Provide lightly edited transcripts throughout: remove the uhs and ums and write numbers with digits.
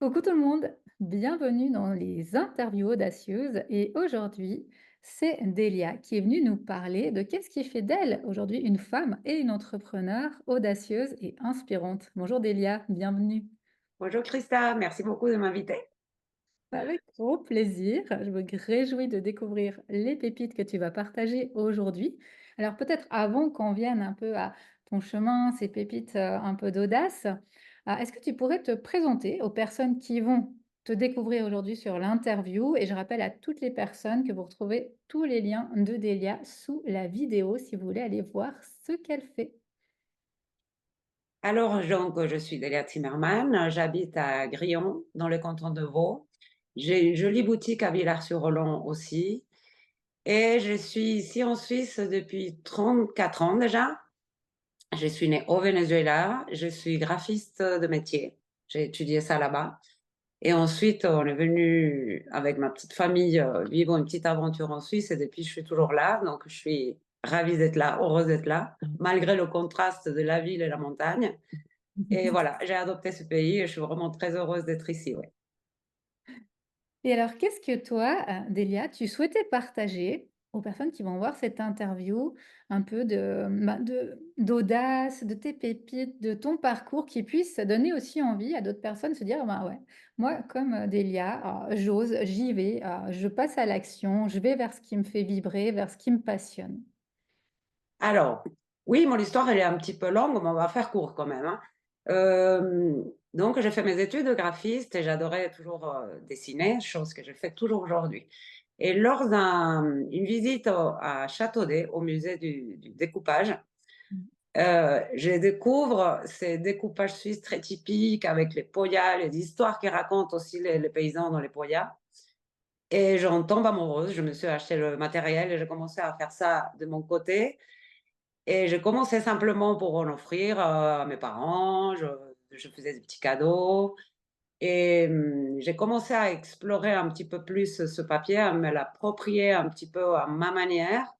Coucou tout le monde, bienvenue dans les interviews audacieuses et aujourd'hui c'est Delia qui est venue nous parler de qu'est-ce qui fait d'elle aujourd'hui une femme et une entrepreneure audacieuse et inspirante. Bonjour Delia, bienvenue. Bonjour Christa, merci beaucoup de m'inviter. Avec gros plaisir, je me réjouis de découvrir les pépites que tu vas partager aujourd'hui. Alors peut-être avant qu'on vienne un peu à ton chemin, ces pépites un peu d'audace, est-ce que tu pourrais te présenter aux personnes qui vont te découvrir aujourd'hui sur l'interview? Et je rappelle à toutes les personnes que vous retrouvez tous les liens de Delia sous la vidéo si vous voulez aller voir ce qu'elle fait. Je suis Delia Zimmermann, j'habite à Grillon, dans le canton de Vaud. J'ai une jolie boutique à Villars-sur-Olon aussi. Et je suis ici en Suisse depuis 34 ans déjà. Je suis née au Venezuela, je suis graphiste de métier. J'ai étudié ça là-bas. Et ensuite, on est venu avec ma petite famille vivre une petite aventure en Suisse et depuis, je suis toujours là. Donc, je suis ravie d'être là, heureuse d'être là, malgré le contraste de la ville et la montagne. Et voilà, j'ai adopté ce pays et je suis vraiment très heureuse d'être ici, ouais. Et alors, qu'est-ce que toi, Delia, tu souhaitais partager aux personnes qui vont voir cette interview, un peu d'audace, de tes pépites, de ton parcours, qui puisse donner aussi envie à d'autres personnes de se dire: «Ben, ouais, moi comme, Delia, j'ose, j'y vais, je passe à l'action, je vais vers ce qui me fait vibrer, vers ce qui me passionne». Alors, oui, mon histoire, elle est un petit peu longue, mais on va faire court quand même, hein. Donc j'ai fait mes études de graphiste et j'adorais toujours, dessiner, chose que je fais toujours aujourd'hui. Et lors une visite à Châteaudet, au musée du découpage, Mmh. je découvre ces découpages suisses très typiques avec les poyas, les histoires qui racontent aussi les paysans dans les poyas. Et j'en tombe amoureuse. Je me suis acheté le matériel et j'ai commencé à faire ça de mon côté. Et j'ai commencé simplement pour en offrir, à mes parents. Je faisais des petits cadeaux et j'ai commencé à explorer un petit peu plus ce papier, à me l'approprier un petit peu à ma manière,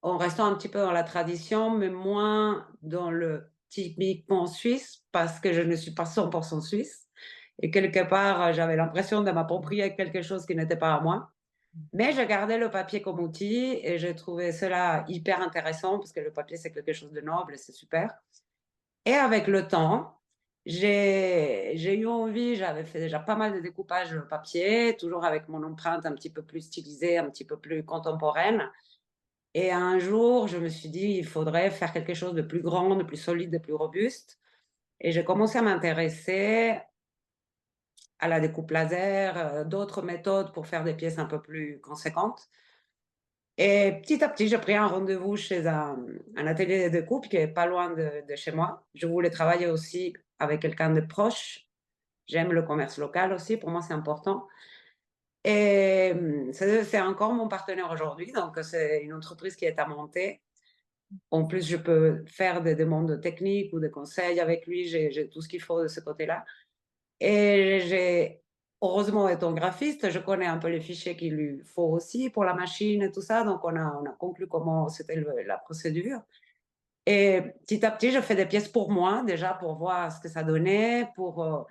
en restant un petit peu dans la tradition, mais moins dans le typiquement suisse, parce que je ne suis pas 100% suisse et quelque part, j'avais l'impression de m'approprier quelque chose qui n'était pas à moi. Mais je gardais le papier comme outil et j'ai trouvé cela hyper intéressant parce que le papier, c'est quelque chose de noble et c'est super. Et avec le temps, j'ai eu envie, j'avais fait déjà pas mal de découpage papier, toujours avec mon empreinte un petit peu plus stylisée, un petit peu plus contemporaine. Et un jour, je me suis dit: «Il faudrait faire quelque chose de plus grand, de plus solide, de plus robuste» et j'ai commencé à m'intéresser à la découpe laser, d'autres méthodes pour faire des pièces un peu plus conséquentes. Et petit à petit, j'ai pris un rendez-vous chez un atelier de découpe qui est pas loin de chez moi. Je voulais travailler aussi avec quelqu'un de proche. J'aime le commerce local aussi, pour moi, c'est important. Et c'est encore mon partenaire aujourd'hui, donc c'est une entreprise qui est à monter. En plus, je peux faire des demandes techniques ou des conseils avec lui, j'ai tout ce qu'il faut de ce côté-là. Et j'ai heureusement étant graphiste, je connais un peu les fichiers qu'il lui faut aussi pour la machine et tout ça, donc on a conclu comment c'était la procédure. Et petit à petit, je fais des pièces pour moi, déjà pour voir ce que ça donnait, pour,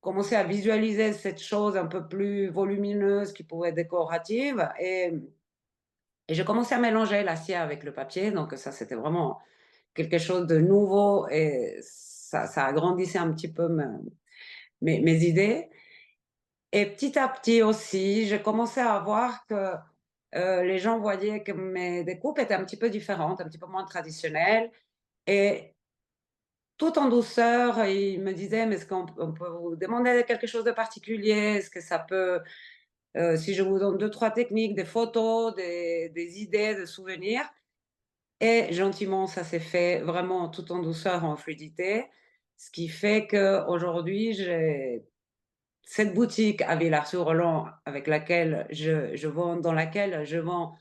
commencer à visualiser cette chose un peu plus volumineuse qui pouvait être décorative et j'ai commencé à mélanger l'acier avec le papier, donc ça, c'était vraiment quelque chose de nouveau et ça agrandissait un petit peu mes idées. Et petit à petit aussi, j'ai commencé à voir que, les gens voyaient que mes découpes étaient un petit peu différentes, un petit peu moins traditionnelles et tout en douceur, ils me disaient: «Mais est-ce qu'on peut vous demander quelque chose de particulier? Est-ce que ça peut, si je vous donne deux trois techniques, des photos, des idées, des souvenirs?» Et gentiment, ça s'est fait vraiment tout en douceur, en fluidité, ce qui fait qu'aujourd'hui, j'ai cette boutique à Villars-sur-Olon avec laquelle je vends dans laquelle je vends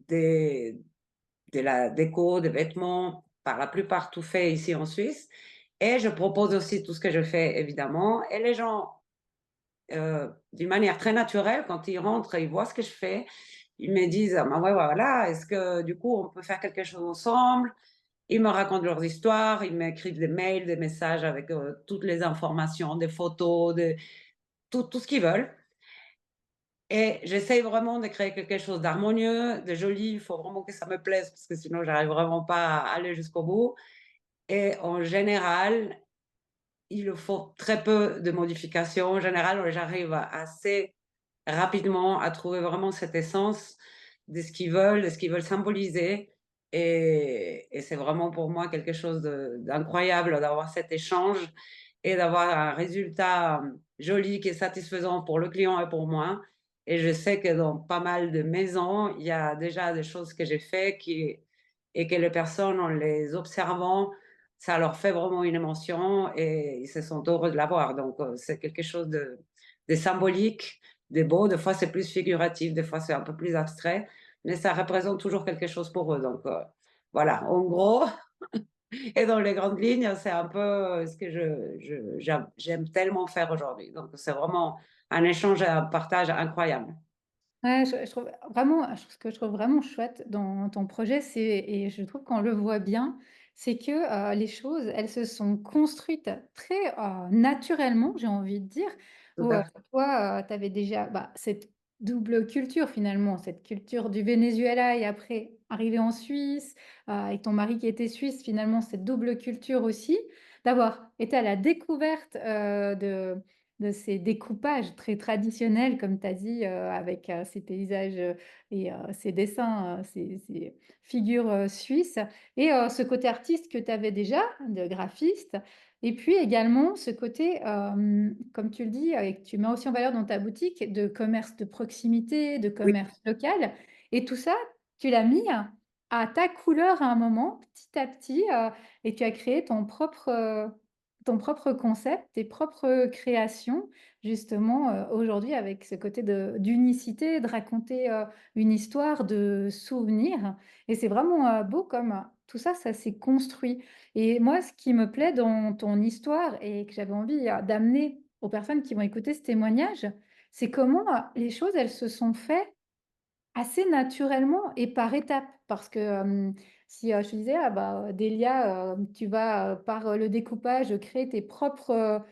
des de la déco, des vêtements, par la plupart tout fait ici en Suisse et je propose aussi tout ce que je fais évidemment et les gens, d'une manière très naturelle quand ils rentrent et ils voient ce que je fais, ils me disent: «Ah bah, ouais, voilà, est-ce que du coup on peut faire quelque chose ensemble?» Ils me racontent leurs histoires, ils m'écrivent des mails, des messages avec, toutes les informations, des photos, de tout ce qu'ils veulent et j'essaye vraiment de créer quelque chose d'harmonieux, de joli. Il faut vraiment que ça me plaise parce que sinon j'arrive vraiment pas à aller jusqu'au bout et en général, il faut très peu de modifications. En général, j'arrive assez rapidement à trouver vraiment cette essence de ce qu'ils veulent symboliser et c'est vraiment pour moi quelque chose d'incroyable d'avoir cet échange et d'avoir un résultat, joli qui est satisfaisant pour le client et pour moi et je sais que dans pas mal de maisons, il y a déjà des choses que j'ai fait qui et que les personnes, en les observant, ça leur fait vraiment une émotion et ils se sentent heureux de l'avoir donc c'est quelque chose de symbolique, de beau. Des fois, c'est plus figuratif, des fois, c'est un peu plus abstrait, mais ça représente toujours quelque chose pour eux donc voilà, en gros et dans les grandes lignes, c'est un peu, ce que j'aime tellement faire aujourd'hui donc c'est vraiment un échange et un partage incroyable. Ouais, je trouve vraiment ce que je trouve vraiment chouette dans ton projet, c'est et je trouve qu'on le voit bien, c'est que, les choses, elles se sont construites très, naturellement, j'ai envie de dire, Tout où, à fait. toi, tu avais déjà, bah, cette double culture finalement, cette culture du Venezuela et après arrivé en Suisse, avec ton mari qui était suisse, finalement cette double culture aussi, d'avoir été à la découverte, de ces découpages très traditionnels, comme tu as dit, avec, ces paysages, et ces dessins, ces figures, suisses et ce côté artiste que tu avais déjà, de graphiste et puis également ce côté, comme tu le dis et que tu mets aussi en valeur dans ta boutique, de commerce de proximité, de Oui. commerce local et tout ça, tu l'as mis à ta couleur à un moment, petit à petit, et tu as créé ton propre concept, tes propres créations, justement, aujourd'hui avec ce côté d'unicité, de raconter, une histoire, de souvenirs et c'est vraiment, beau comme tout ça, ça s'est construit et moi, ce qui me plaît dans ton histoire et que j'avais envie, d'amener aux personnes qui vont écouter ce témoignage, c'est comment, les choses, elles se sont faites assez naturellement et par étapes parce que, si, je te disais: «Ah bah, Délia, tu vas, par, le découpage, créer tes propres,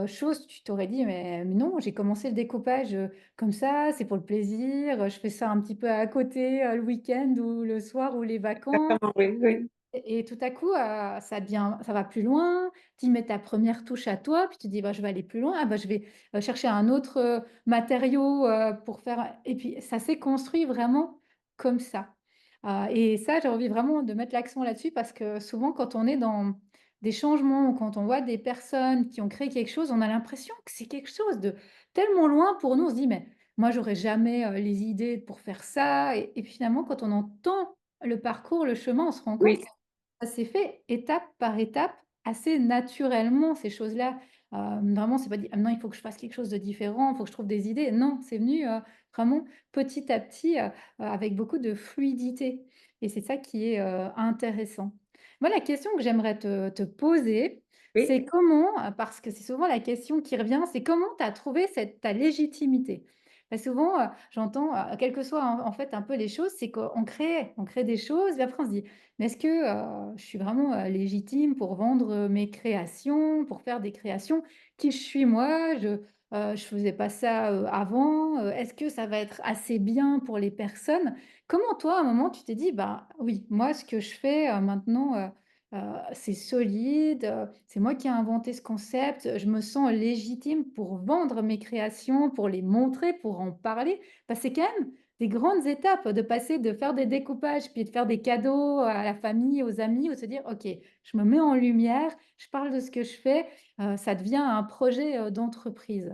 choses», tu t'aurais dit: «Mais non, j'ai commencé le découpage, comme ça, c'est pour le plaisir, je fais ça un petit peu à côté, le week-end ou le soir ou les vacances». Exactement, oui, oui. Et tout à coup, ça va plus loin, tu y mets ta première touche à toi, puis tu dis: «Bah, je vais aller plus loin. Ah bah, je vais, chercher un autre, matériau, pour faire» et puis ça s'est construit vraiment comme ça. Et ça, j'ai envie vraiment de mettre l'accent là-dessus parce que souvent quand on est dans des changements ou quand on voit des personnes qui ont créé quelque chose, on a l'impression que c'est quelque chose de tellement loin pour nous. On se dit: «Mais moi, j'aurais jamais, les idées pour faire ça» et puis finalement, quand on entend le parcours, le chemin, on se rend compte Oui. ça s'est fait étape par étape, assez naturellement ces choses-là. Vraiment, c'est pas dit: «Ah non, il faut que je fasse quelque chose de différent, il faut que je trouve des idées». Non, c'est venu, vraiment petit à petit, avec beaucoup de fluidité et c'est ça qui est, intéressant. Moi, la question que j'aimerais te poser, Oui. c'est comment, parce que c'est souvent la question qui revient, c'est comment tu as trouvé cette ta légitimité? Parce que souvent, j'entends, quelles que soient en fait un peu les choses, c'est qu'on crée des choses et après on se dit: mais est-ce que, je suis vraiment, légitime pour vendre, mes créations, pour faire des créations? Qui je suis moi? Je faisais pas ça, avant, est-ce que ça va être assez bien pour les personnes? Comment toi, à un moment, tu t'es dit: «Bah, oui, moi ce que je fais, maintenant, c'est solide, c'est moi qui ai inventé ce concept, je me sens légitime pour vendre mes créations, pour les montrer, pour en parler». Parce que c'est quand même des grandes étapes de passer de faire des découpages, puis de faire des cadeaux à la famille, aux amis, ou se dire: «OK, je me mets en lumière, je parle de ce que je fais», ça devient un projet, d'entreprise.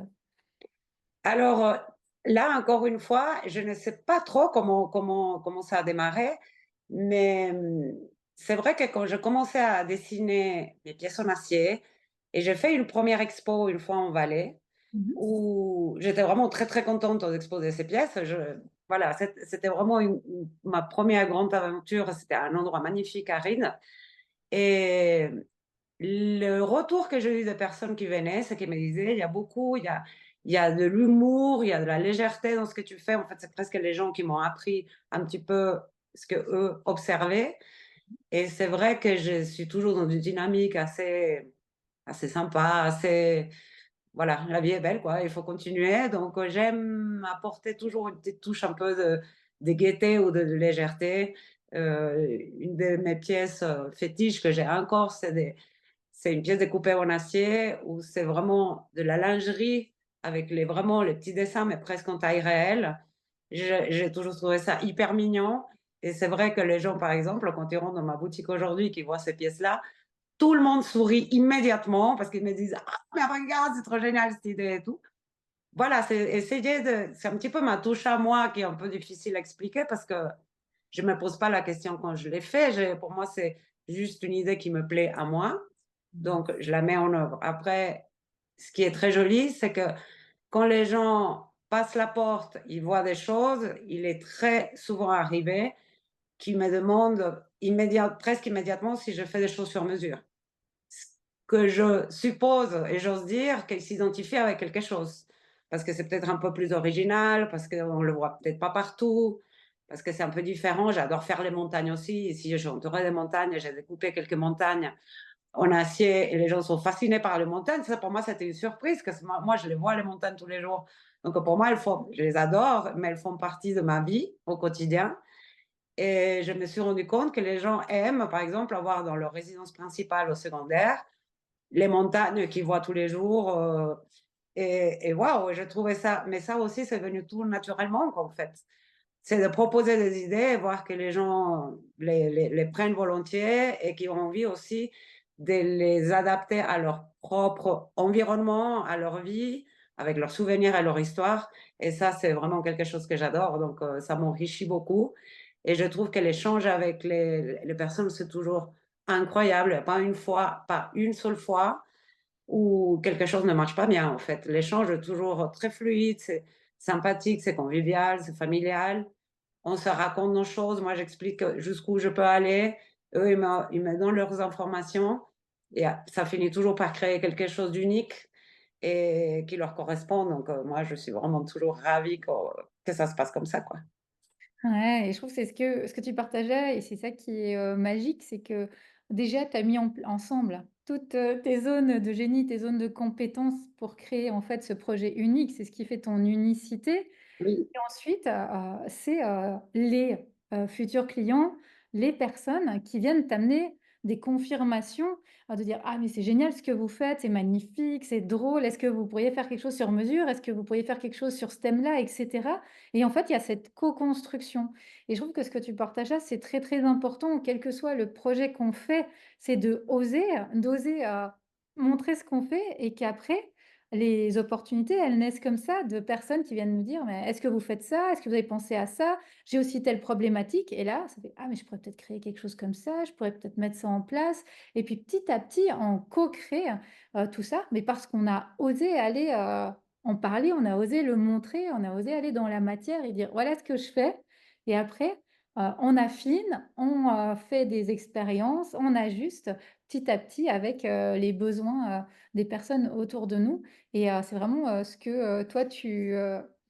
Alors, là, encore une fois, je ne sais pas trop comment ça a démarré, mais, c'est vrai que quand je commençais à dessiner mes pièces en acier et j'ai fait une première expo une fois en Valais, Mmh mh. où j'étais vraiment très, très contente d'exposer ces pièces. Voilà, c'était vraiment ma première grande aventure. C'était un endroit magnifique à Ried et le retour que j'ai eu des personnes qui venaient, c'est qu'ils me disaient: il y a de l'humour, il y a de la légèreté dans ce que tu fais». En fait, c'est presque les gens qui m'ont appris un petit peu ce qu'eux observaient Et c'est vrai que je suis toujours dans une dynamique assez sympa, assez voilà, la vie est belle quoi, il faut continuer. Donc, j'aime apporter toujours une petite touche un peu de gaieté ou de légèreté. Une de mes pièces, fétiches que j'ai encore, c'est une pièce découpée en acier où c'est vraiment de la lingerie avec vraiment les petits dessins, mais presque en taille réelle. J'ai toujours trouvé ça hyper mignon et c'est vrai que les gens, par exemple, quand ils rentrent dans ma boutique aujourd'hui, qu'ils voient ces pièces-là, tout le monde sourit immédiatement parce qu'ils me disent: «Ah mais regarde, c'est trop génial cette idée et tout». Voilà, c'est un petit peu ma touche à moi qui est un peu difficile à expliquer parce que je me pose pas la question quand je l'ai fait. Pour moi, c'est juste une idée qui me plaît à moi, donc je la mets en œuvre. Après, ce qui est très joli, c'est que quand les gens passent la porte, ils voient des choses, il est très souvent arrivé qu'ils me demandent presque immédiatement si je fais des choses sur mesure. Ce que je suppose et j'ose dire qu'ils s'identifient avec quelque chose. Parce que c'est peut-être un peu plus original, parce qu'on le voit peut-être pas partout, parce que c'est un peu différent. J'adore faire les montagnes aussi. Ici, je suis entourée des montagnes, j'ai découpé quelques montagnes en acier et les gens sont fascinés par les montagnes. Ça, pour moi, c'était une surprise, parce que moi, je les vois, les montagnes, tous les jours. Donc, pour moi, je les adore, mais elles font partie de ma vie au quotidien. Et je me suis rendu compte que les gens aiment, par exemple, avoir dans leur résidence principale ou secondaire, les montagnes qu'ils voient tous les jours. Et waouh, j'ai trouvé ça. Mais ça aussi, c'est venu tout naturellement, quoi, en fait. C'est de proposer des idées et voir que les gens les prennent volontiers et qui ont envie aussi de les adapter à leur propre environnement, à leur vie, avec leurs souvenirs et leur histoire. Et ça, c'est vraiment quelque chose que j'adore. Donc, ça m'enrichit beaucoup. Et je trouve que l'échange avec les personnes, c'est toujours incroyable. Pas une fois, pas une seule fois où quelque chose ne marche pas bien, en fait. L'échange est toujours très fluide, c'est sympathique, c'est convivial, c'est familial. On se raconte nos choses. Moi, j'explique jusqu'où je peux aller. Eux, ils me donnent leurs informations et ça finit toujours par créer quelque chose d'unique et qui leur correspond. Donc, moi, je suis vraiment toujours ravie que ça se passe comme ça, quoi. Ouais et je trouve que c'est ce que tu partageais et c'est ça qui est, magique, c'est que déjà tu as mis ensemble toutes, tes zones de génie, tes zones de compétences pour créer en fait ce projet unique. C'est ce qui fait ton unicité Oui, et ensuite, c'est, les, futurs clients, les personnes qui viennent t'amener des confirmations, de dire: «Ah mais c'est génial ce que vous faites, c'est magnifique, c'est drôle, est-ce que vous pourriez faire quelque chose sur mesure? Est-ce que vous pourriez faire quelque chose sur ce thème-là?» et cetera et en fait, il y a cette co-construction et je trouve que ce que tu partages là, c'est très, très important, quel que soit le projet qu'on fait, c'est d'oser, montrer ce qu'on fait et qu'après, les opportunités, elles naissent comme ça de personnes qui viennent nous dire: «Mais est-ce que vous faites ça? Est-ce que vous avez pensé à ça? J'ai aussi telle problématique» et là, ça fait: «Ah mais je pourrais peut-être créer quelque chose comme ça, je pourrais peut-être mettre ça en place» et puis petit à petit, on co-crée, tout ça, mais parce qu'on a osé aller, en parler, on a osé le montrer, on a osé aller dans la matière et dire: «Voilà ce que je fais» et après, on affine, on, fait des expériences, on ajuste petit à petit avec, les besoins, des personnes autour de nous et c'est vraiment, ce que, toi tu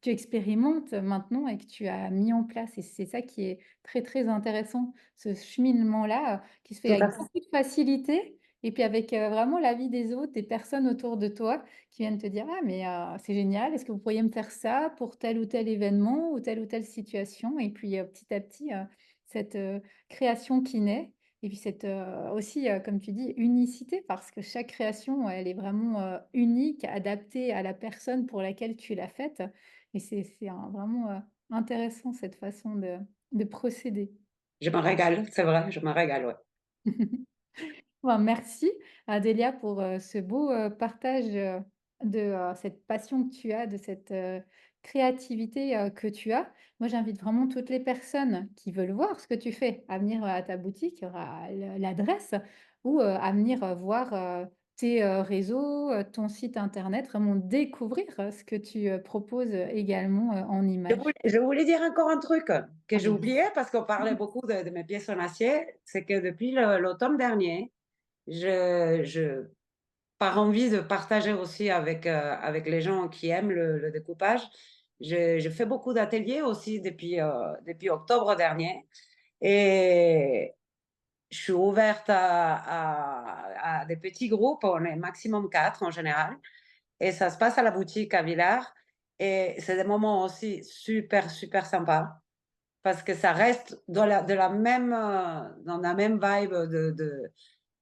expérimentes maintenant et que tu as mis en place et c'est ça qui est très, très intéressant, ce cheminement-là, qui se fait tout avec à fait. beaucoup de facilité et puis avec, vraiment l'avis des autres, des personnes autour de toi qui viennent te dire: «Ah mais, c'est génial, est-ce que vous pourriez me faire ça pour tel ou tel événement ou telle situation?» et puis, petit à petit, cette, création qui naît et puis cette, aussi, comme tu dis, unicité parce que chaque création, elle est vraiment, unique, adaptée à la personne pour laquelle tu l'as faite et c'est un vraiment, intéressant cette façon de procéder. Je me régale, c'est vrai, je me régale, ouais. Ben, merci Adélia pour, ce beau, partage, de, cette passion que tu as, de cette, créativité, que tu as. Moi, j'invite vraiment toutes les personnes qui veulent voir ce que tu fais à venir, à ta boutique. Il y aura l'adresse ou, à venir, voir, tes, réseaux, ton site internet, vraiment découvrir, ce que tu, proposes, également, en images. Je voulais dire encore un truc que j'ai Allez-y. oublié parce qu'on parlait beaucoup de mes pièces en acier, c'est que depuis l'automne dernier, je par envie de partager aussi avec les gens qui aiment le découpage, je fais beaucoup d'ateliers aussi depuis octobre dernier et je suis ouverte à des petits groupes, on est maximum 4 en général et ça se passe à la boutique à Villars et c'est des moments aussi super, super sympas parce que ça reste dans la même vibe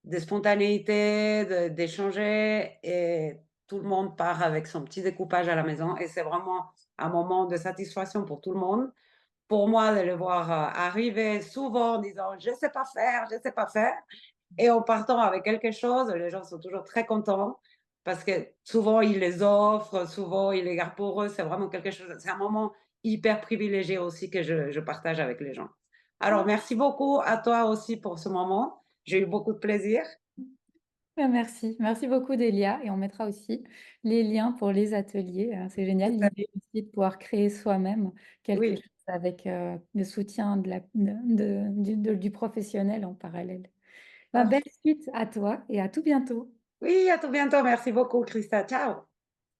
de spontanéité, d'échanger et tout le monde part avec son petit découpage à la maison et c'est vraiment un moment de satisfaction pour tout le monde. Pour moi, de le voir, arriver souvent en disant: «Je sais pas faire, je sais pas faire» et en partant avec quelque chose, les gens sont toujours très contents parce que souvent ils les offrent, souvent ils les gardent pour eux. C'est vraiment quelque chose c'est un moment hyper privilégié aussi que je partage avec les gens. Alors merci beaucoup à toi aussi pour ce moment. J'ai eu beaucoup de plaisir. Merci. Merci beaucoup Delia et on mettra aussi les liens pour les ateliers, c'est génial l'idée aussi de pouvoir créer soi-même quelque Oui, chose avec, le soutien de la du professionnel en parallèle. Bah, belle parfait. suite à toi et à tout bientôt. Oui, à tout bientôt. Merci beaucoup Christa. Ciao.